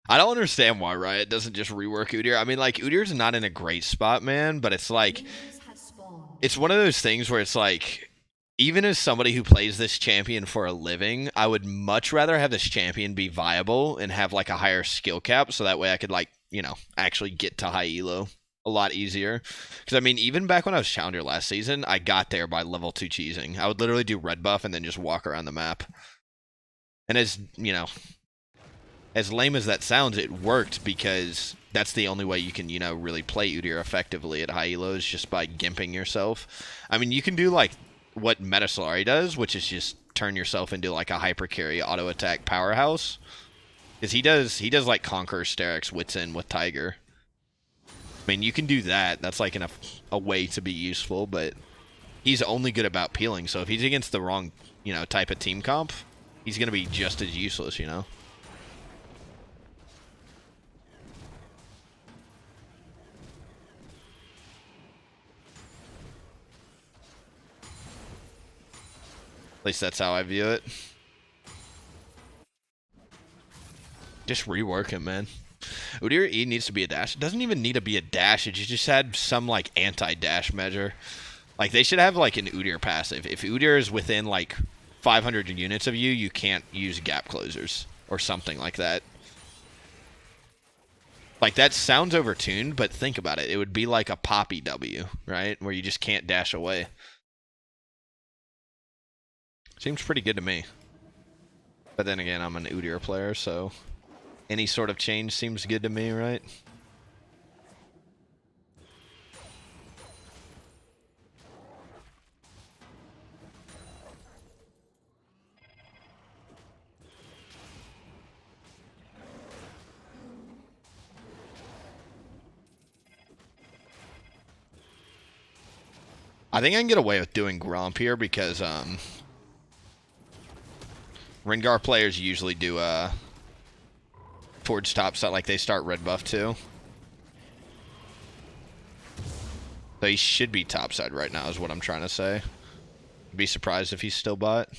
I don't understand why Riot doesn't just rework UDYR. I mean, like, UDYR's not in a great spot, man, but it's like, Minions have spawned. it's one of those things where it's like, even as somebody who plays this champion for a living, I would much rather have this champion be viable and have like a higher skill cap so that way I could like, actually get to high elo a lot easier. Because I mean, even back when I was Challenger last season, I got there by level 2 cheesing. I would literally do red buff and then just walk around the map. And as lame as that sounds, it worked because that's the only way you can, really play UDYR effectively at high elos, just by gimping yourself. I mean, you can do like what Metasolari does, which is just turn yourself into like a hyper carry auto attack powerhouse. Because he does like Conqueror Sterix Wits In with Tiger. I mean, you can do that. That's like a way to be useful, but he's only good about peeling. So if he's against the wrong, type of team comp, he's gonna be just as useless. At least that's how I view it. Just rework it, man. UDYR E needs to be a dash. It doesn't even need to be a dash. It just had some like anti-dash measure. Like they should have like an UDYR passive. If UDYR is within like 500 units of you, you can't use gap closers or something like that. Like that sounds overtuned, but think about it. It would be like a Poppy W, right? Where you just can't dash away. Seems pretty good to me. But then again, I'm an UDYR player, so any sort of change seems good to me, right? I think I can get away with doing Gromp here because Rengar players usually do towards top side, like they start red buff too. So he should be top side right now is what I'm trying to say. Be surprised if he's still bot.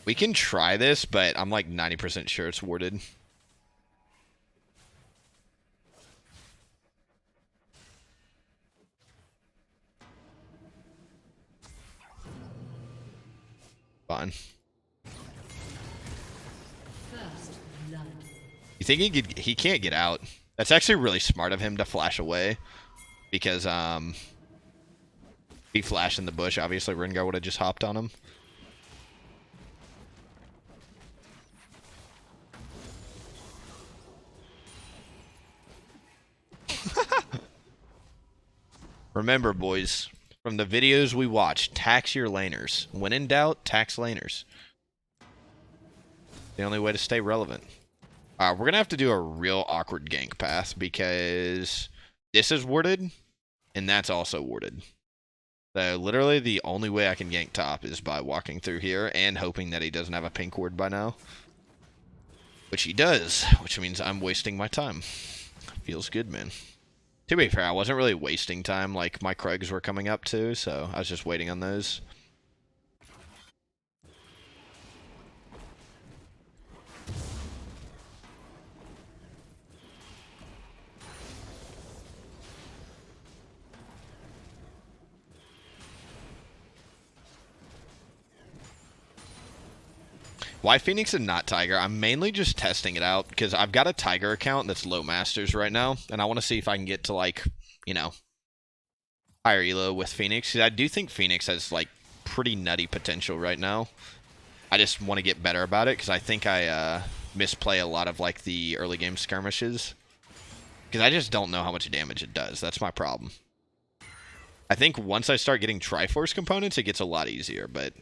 We can try this, but I'm like 90% sure it's warded. Fine. First blood. You think he can't get out? That's actually really smart of him to flash away. Because if he flashed in the bush, obviously Rengar would have just hopped on him. Remember, boys, from the videos we watch, tax your laners. When in doubt, tax laners. The only way to stay relevant. We're going to have to do a real awkward gank path because this is warded and that's also warded. So literally the only way I can gank top is by walking through here and hoping that he doesn't have a pink ward by now. Which he does, which means I'm wasting my time. Feels good, man. To be fair, I wasn't really wasting time, like my Krugs were coming up too, so I was just waiting on those. Why Phoenix and not Tiger? I'm mainly just testing it out because I've got a Tiger account that's low masters right now, and I want to see if I can get to like, higher elo with Phoenix. 'Cause I do think Phoenix has like pretty nutty potential right now. I just want to get better about it because I think I misplay a lot of like the early game skirmishes because I just don't know how much damage it does. That's my problem. I think once I start getting Triforce components, it gets a lot easier, but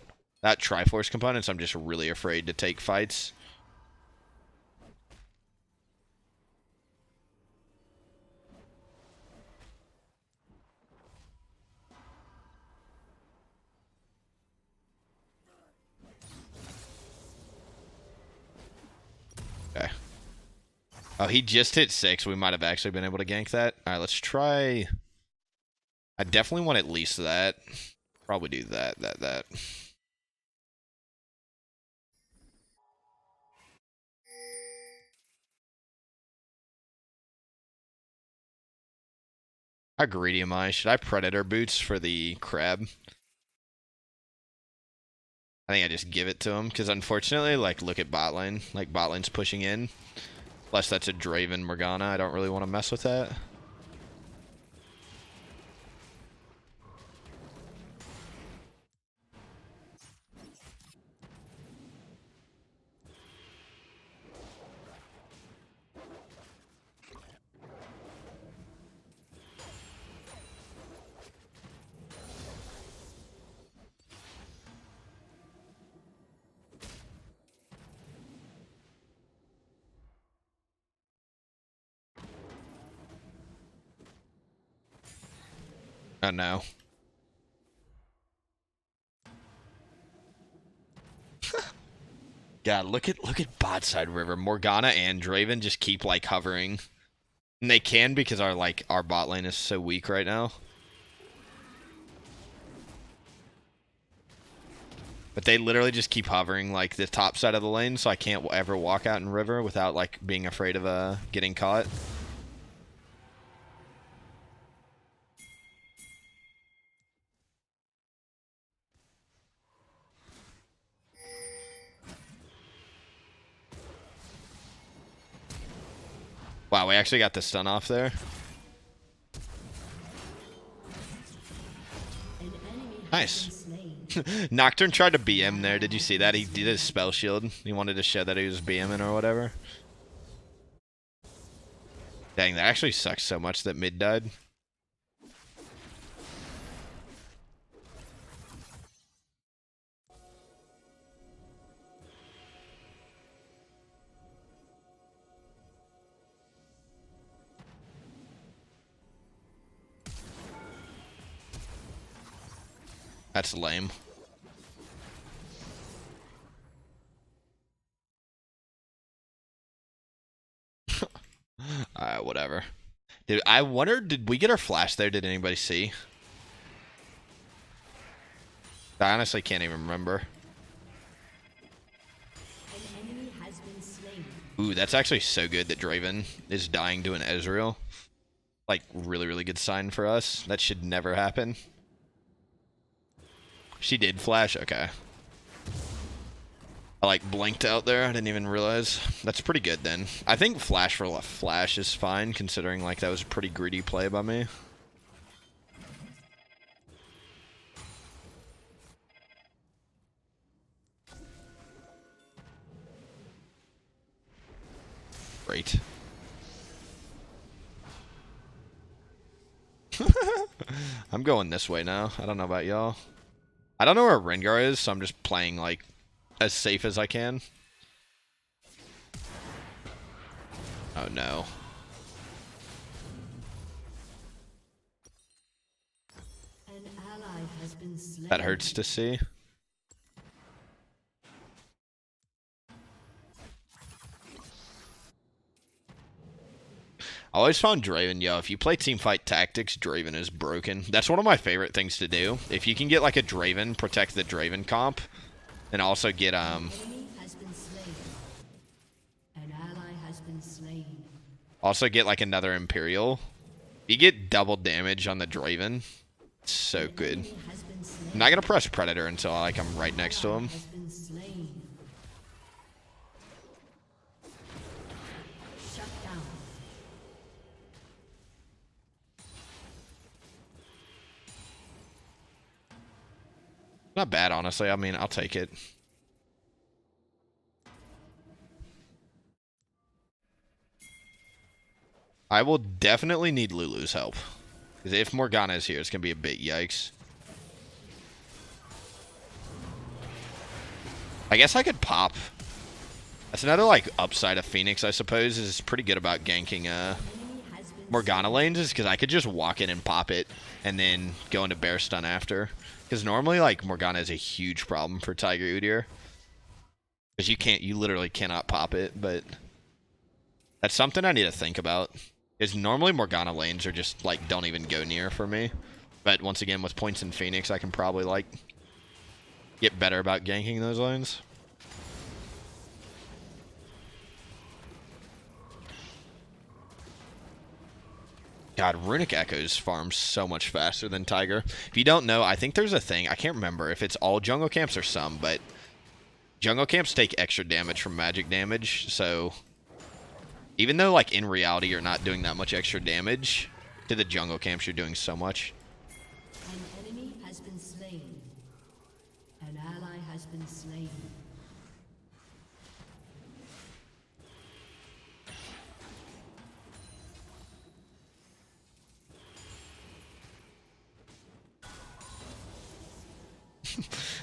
that Triforce components, I'm just really afraid to take fights. Okay. Oh, he just hit 6. We might have actually been able to gank that. All right, let's try. I definitely want at least that. Probably do that. How greedy am I? Should I Predator Boots for the crab? I think I just give it to him, because unfortunately, like, look at bot lane. Like, bot lane's pushing in. Plus, that's a Draven Morgana. I don't really want to mess with that. Oh, no. God, look at bot side river. Morgana and Draven just keep like hovering. And they can because our bot lane is so weak right now. But they literally just keep hovering like the top side of the lane, so I can't ever walk out in river without like being afraid of getting caught. Wow, we actually got the stun off there. Nice. Nocturne tried to BM there. Did you see that? He did his spell shield. He wanted to show that he was BMing or whatever. Dang, that actually sucks so much that mid died. That's lame. Alright, whatever. Dude, I wonder, did we get our flash there? Did anybody see? I honestly can't even remember. Ooh, that's actually so good that Draven is dying to an Ezreal. Like, really, really good sign for us. That should never happen. She did flash? Okay. I, like, blinked out there. I didn't even realize. That's pretty good, then. I think flash for flash is fine, considering, like, that was a pretty greedy play by me. Great. I'm going this way now. I don't know about y'all. I don't know where Rengar is, so I'm just playing, like, as safe as I can. Oh, no. That hurts to see. I always found Draven, yo, if you play teamfight tactics, Draven is broken. That's one of my favorite things to do. If you can get, like, a Draven, protect the Draven comp, and also get, also get, like, another Imperial. You get double damage on the Draven. It's so good. I'm not gonna press Predator until, like, I'm right next to him. Not bad, honestly. I mean, I'll take it. I will definitely need Lulu's help. Because if Morgana is here, it's going to be a bit yikes. I guess I could pop. That's another, like, upside of Phoenix, I suppose, is pretty good about ganking Morgana lanes, is because I could just walk in and pop it, and then go into Bear Stun after. Because normally, like, Morgana is a huge problem for Tiger UDYR. Because you literally cannot pop it, but That's something I need to think about. Is normally Morgana lanes are just, like, don't even go near for me. But once again, with points in Phoenix, I can probably, like, get better about ganking those lanes. God, Runic Echoes farm so much faster than Tiger. If you don't know, I think there's a thing. I can't remember if it's all jungle camps or some, but jungle camps take extra damage from magic damage. So even though, like, in reality you're not doing that much extra damage, to the jungle camps you're doing so much. An enemy has been slain. An ally has been slain.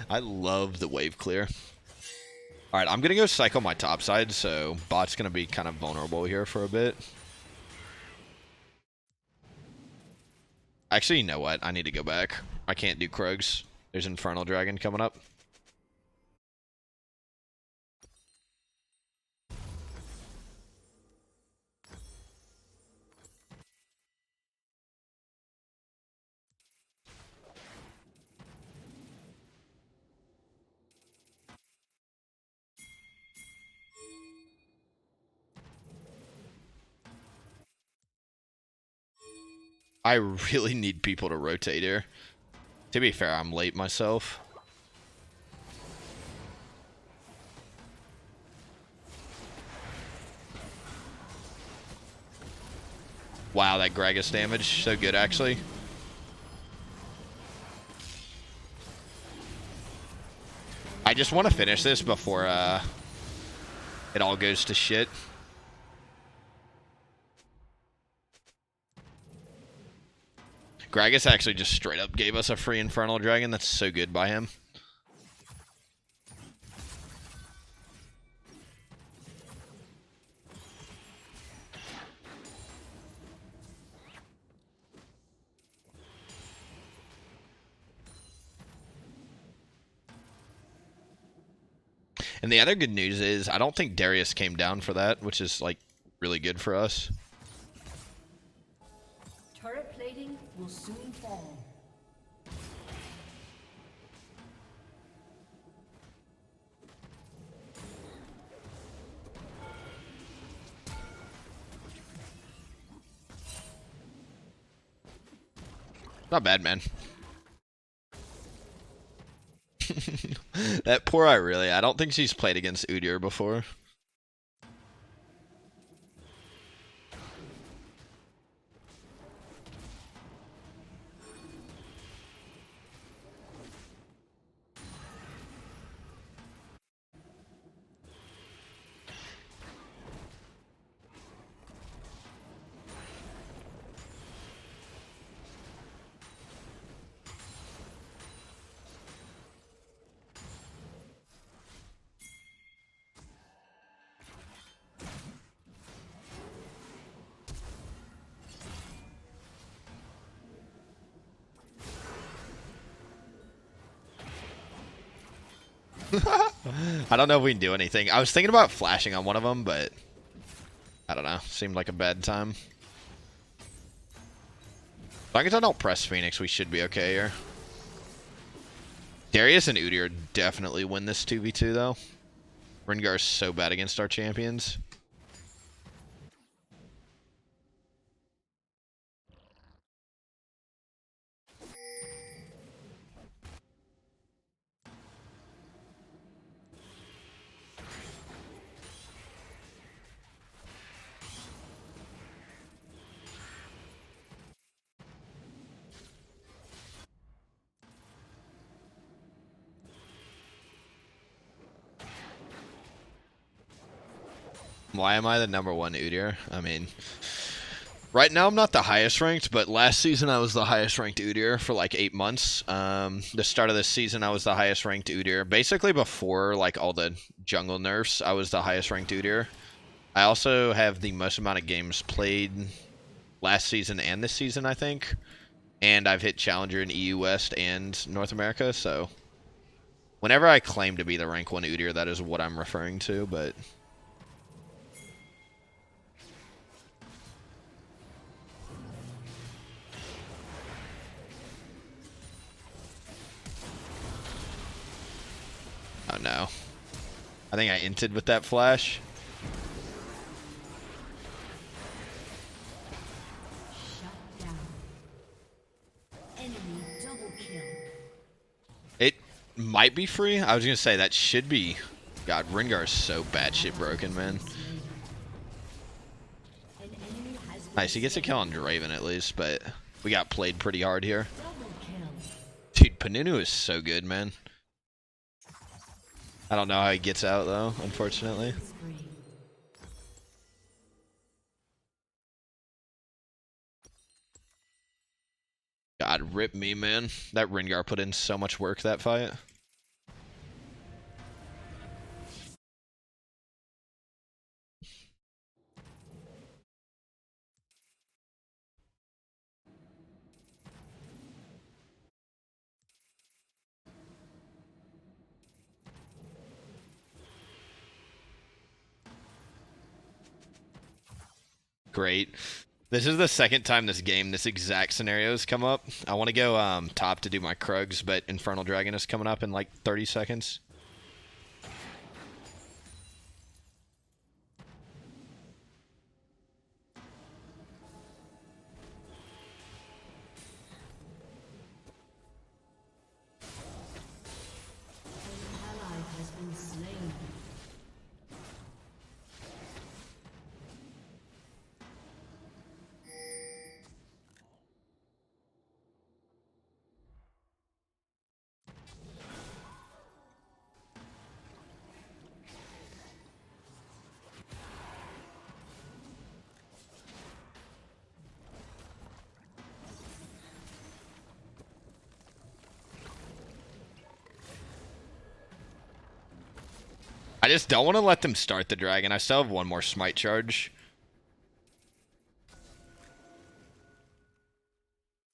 I love the wave clear. Alright, I'm going to go cycle my top side, so bot's going to be kind of vulnerable here for a bit. Actually, you know what? I need to go back. I can't do Krugs. There's Infernal Dragon coming up. I really need people to rotate here. To be fair, I'm late myself. Wow, that Gragas damage. So good, actually. I just want to finish this before it all goes to shit. Gragas actually just straight up gave us a free Infernal Dragon. That's so good by him. And the other good news is I don't think Darius came down for that, which is, like, really good for us. Turret plating will soon fall. Not bad, man. That poor Irelia. I don't think she's played against UDYR before. I don't know if we can do anything. I was thinking about flashing on one of them, but I don't know. Seemed like a bad time. As long as I don't press Phoenix, we should be okay here. Darius and UDYR definitely win this 2v2, though. Rengar's so bad against our champions. Why am I the #1 UDYR? I mean, right now I'm not the highest ranked, but last season I was the highest ranked UDYR for like 8 months. The start of this season I was the highest ranked UDYR. Basically before like all the jungle nerfs, I was the highest ranked UDYR. I also have the most amount of games played last season and this season, I think. And I've hit Challenger in EU West and North America, so whenever I claim to be the rank 1 UDYR, that is what I'm referring to, but I think I inted with that flash. Shut down. Enemy double kill. It might be free. I was gonna say that should be. God, Rengar is so batshit broken, man. An enemy has been Nice, he gets a slain. kill on Draven at least, but we got played pretty hard here. Double kill. Dude, Panunu is so good, man. I don't know how he gets out though, unfortunately. Spree. God, rip me, man. That Rengar put in so much work that fight. Great. This is the second time this game, this exact scenario has come up. I want to go top to do my Krugs, but Infernal Dragon is coming up in like 30 seconds. An ally has been slain. I just don't want to let them start the dragon. I still have one more smite charge.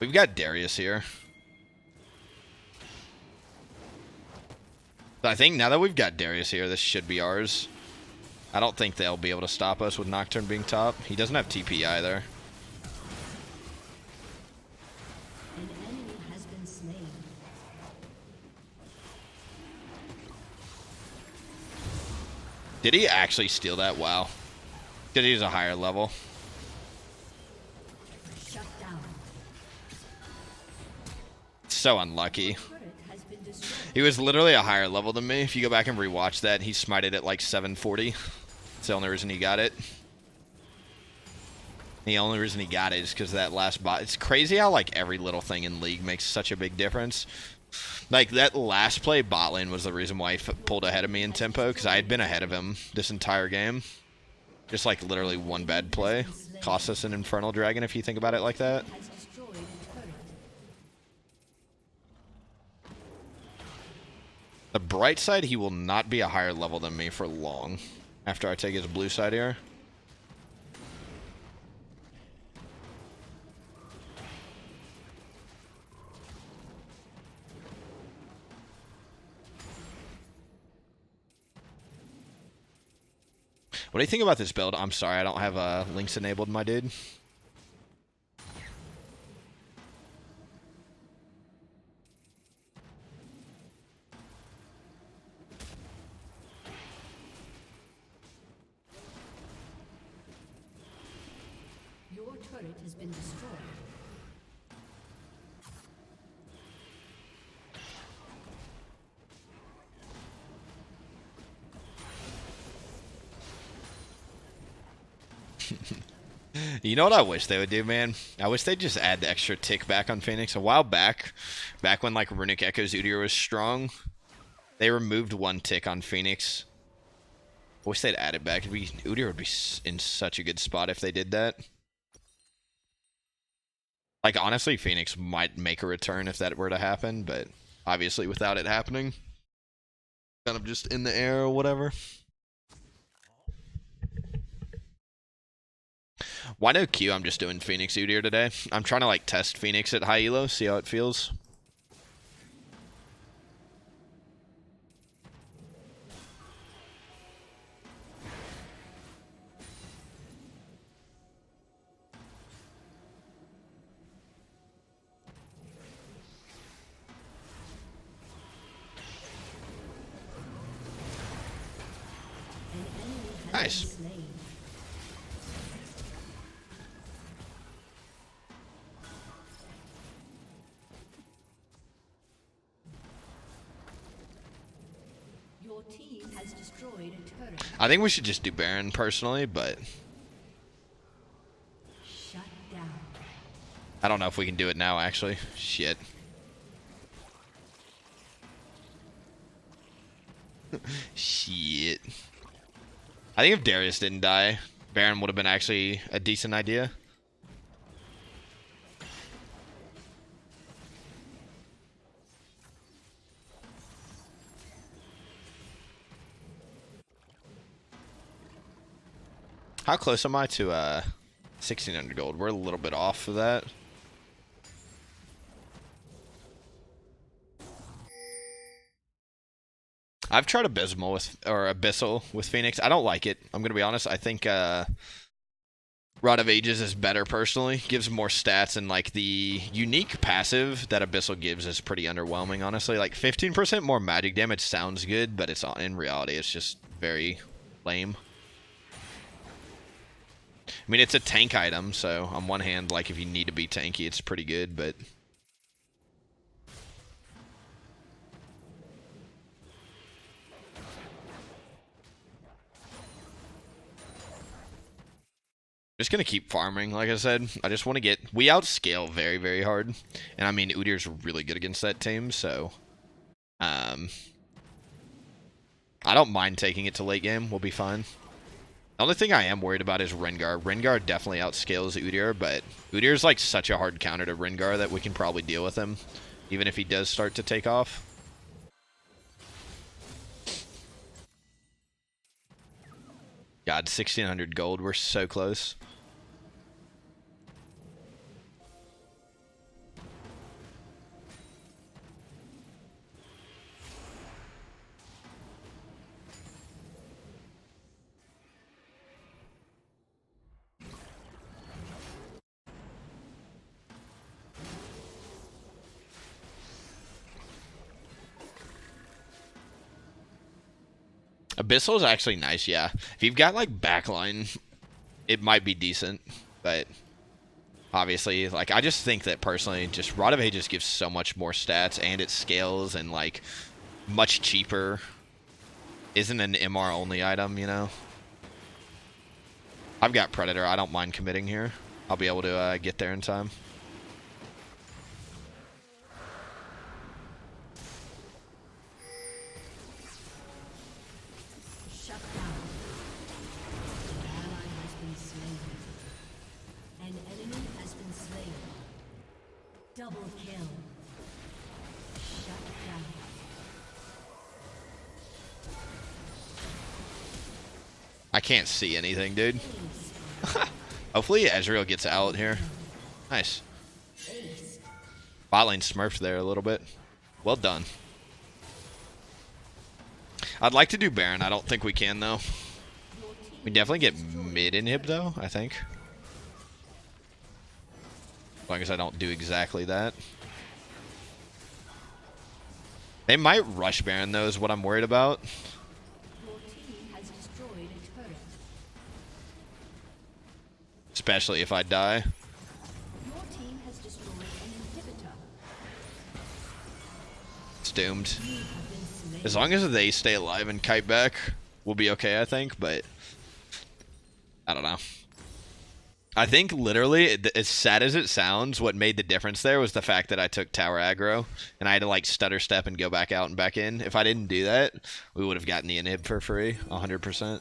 We've got Darius here. But I think now that we've got Darius here, this should be ours. I don't think they'll be able to stop us with Nocturne being top. He doesn't have TP either. An enemy has been slain. Did he actually steal that? Wow. Did he use a higher level? Shut down. So unlucky. Turret has been destroyed. He was literally a higher level than me. If you go back and rewatch that, he smited at like 740. That's the only reason he got it. The only reason he got it is because of that last bot. It's crazy how like every little thing in League makes such a big difference. Like that last play bot lane was the reason why he pulled ahead of me in tempo, because I had been ahead of him this entire game. Just like literally one bad play cost us an Infernal Dragon if you think about it like that. Has destroyed a turret. The bright side, he will not be a higher level than me for long after I take his blue side here. What do you think about this build? I'm sorry, I don't have links enabled, my dude. Your turret has been destroyed. You know what I wish they would do, man? I wish they'd just add the extra tick back on Phoenix. A while back when like Runic Echo's UDYR was strong, they removed one tick on Phoenix. I wish they'd add it back. UDYR would be in such a good spot if they did that. Like, honestly, Phoenix might make a return if that were to happen, but obviously without it happening, kind of just in the air or whatever. Why no Q? I'm just doing Phoenix UDYR today. I'm trying to like test Phoenix at high elo, see how it feels. Nice. slain. Your team has destroyed a turret. I think we should just do Baron personally, but Shut down. I don't know if we can do it now, actually. Shit. Shit. I think if Darius didn't die, Baron would have been actually a decent idea. How close am I to 1600 gold? We're a little bit off of that. I've tried Abysmal with, or Abyssal with Phoenix. I don't like it. I'm gonna be honest. I think Rod of Ages is better personally. Gives more stats, and like the unique passive that Abyssal gives is pretty underwhelming. Honestly, like 15% more magic damage sounds good, but it's in reality it's just very lame. I mean, it's a tank item, so on one hand, like if you need to be tanky, it's pretty good, but just gonna keep farming, like I said. I just want to get... We outscale very, very hard. And I mean, UDYR's really good against that team, so... I don't mind taking it to late game. We'll be fine. The only thing I am worried about is Rengar. Rengar definitely outscales UDYR, but UDYR's like such a hard counter to Rengar that we can probably deal with him, even if he does start to take off. God, 1600 gold. We're so close. Abyssal is actually nice, yeah. If you've got, like, backline, it might be decent. But, obviously, like, I just think that, personally, just Rod of Ages gives so much more stats, and it scales, and, like, much cheaper. Isn't an MR-only item, you know? I've got Predator. I don't mind committing here. I'll be able to get there in time. Double kill. Shut down. I can't see anything, dude. Hopefully Ezreal gets out here. Nice. Bot lane smurfed there a little bit. Well done. I'd like to do Baron. I don't think we can, though. We definitely get mid inhib, though, I think. As long as I don't do exactly that. They might rush Baron, though, is what I'm worried about. Your team has destroyed a turret. Especially if I die. Your team has destroyed an inhibitor. It's doomed. You have been slain. As long as they stay alive and kite back, we'll be okay, I think, but... I don't know. I think, literally, as sad as it sounds, what made the difference there was the fact that I took tower aggro, and I had to, like, stutter step and go back out and back in. If I didn't do that, we would have gotten the inhib for free, 100%.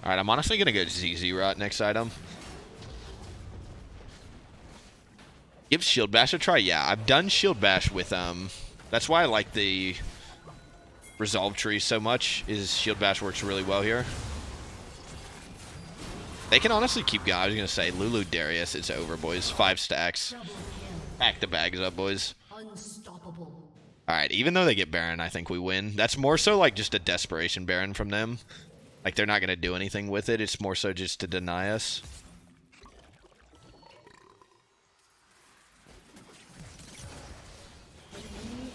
Alright, I'm honestly going to go ZZ Rot next item. Give Shield Bash a try? Yeah, I've done Shield Bash with, that's why I like the Resolve Tree so much, is Shield Bash works really well here. They can honestly keep going. I was going to say, Lulu Darius, it's over, boys. 5 stacks. Double kill. Pack the bags up, boys. Unstoppable. Alright, even though they get Baron, I think we win. That's more so like just a desperation Baron from them. Like, they're not going to do anything with it. It's more so just to deny us. The enemy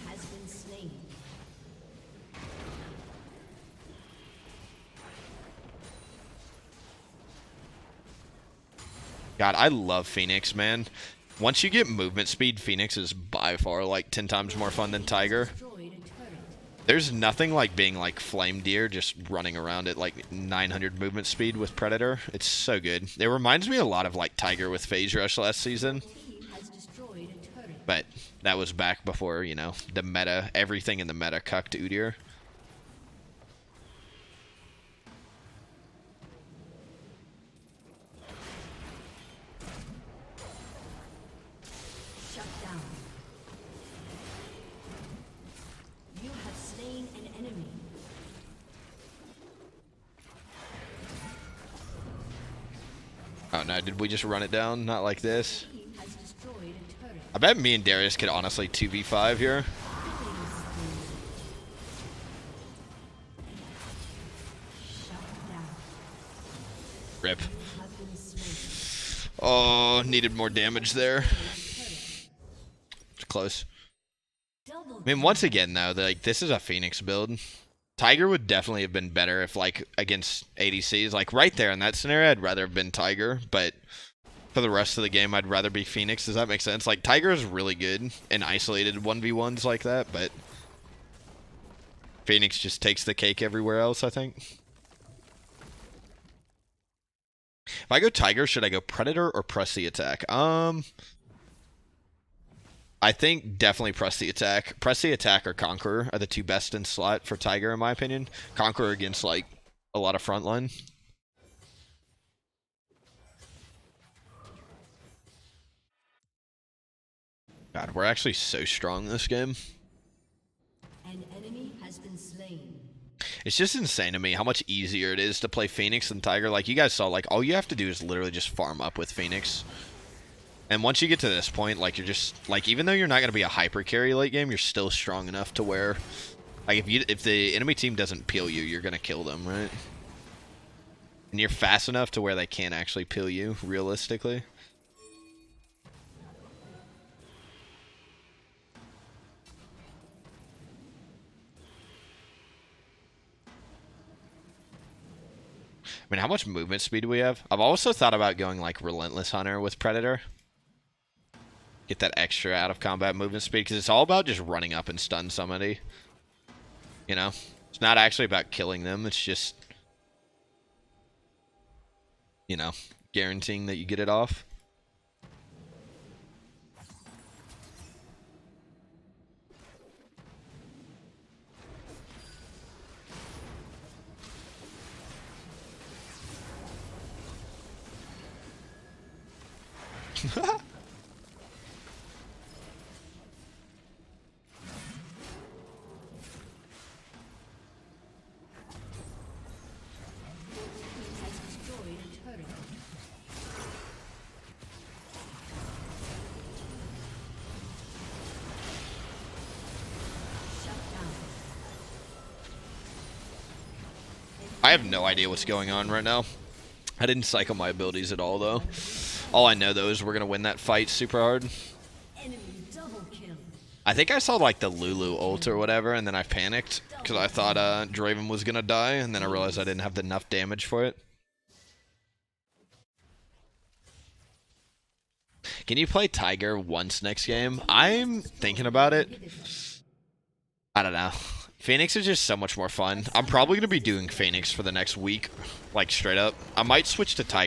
God, I love Phoenix, man. Once you get movement speed, Phoenix is by far like 10 times more fun than Tiger. There's nothing like being like Flame Deer, just running around at like 900 movement speed with Predator. It's so good. It reminds me a lot of like Tiger with Phase Rush last season. But that was back before, you know, the meta, everything in the meta cucked UDYR. Oh no, did we just run it down? Not like this. I bet me and Darius could honestly 2v5 here. Rip. Oh, needed more damage there. It's close. I mean, once again though, like this is a Phoenix build. Tiger would definitely have been better if, like, against ADCs. Like, right there in that scenario, I'd rather have been Tiger. But for the rest of the game, I'd rather be Phoenix. Does that make sense? Like, Tiger is really good in isolated 1v1s like that. But Phoenix just takes the cake everywhere else, I think. If I go Tiger, should I go Predator or press the attack? I think definitely press the attack. Press the attack or Conqueror are the two best in slot for Tiger, in my opinion. Conqueror against, like, a lot of frontline. God, we're actually so strong this game. An enemy has been slain. It's just insane to me how much easier it is to play Phoenix than Tiger. Like, you guys saw, like, all you have to do is literally just farm up with Phoenix. And once you get to this point, like, you're just, like, even though you're not going to be a hyper carry late game, you're still strong enough to where, like, if the enemy team doesn't peel you, you're going to kill them, right? And you're fast enough to where they can't actually peel you, realistically. I mean, how much movement speed do we have? I've also thought about going, like, Relentless Hunter with Predator. Get that extra out of combat movement speed, because it's all about just running up and stun somebody. You know? It's not actually about killing them, it's just, you know, guaranteeing that you get it off. I have no idea what's going on right now. I didn't cycle my abilities at all, though. All I know, though, is we're going to win that fight super hard. I think I saw, like, the Lulu ult or whatever, and then I panicked because I thought Draven was going to die, and then I realized I didn't have enough damage for it. Can you play Tiger once next game? I'm thinking about it. I don't know. Phoenix is just so much more fun. I'm probably going to be doing Phoenix for the next week, like straight up. I might switch to Tiger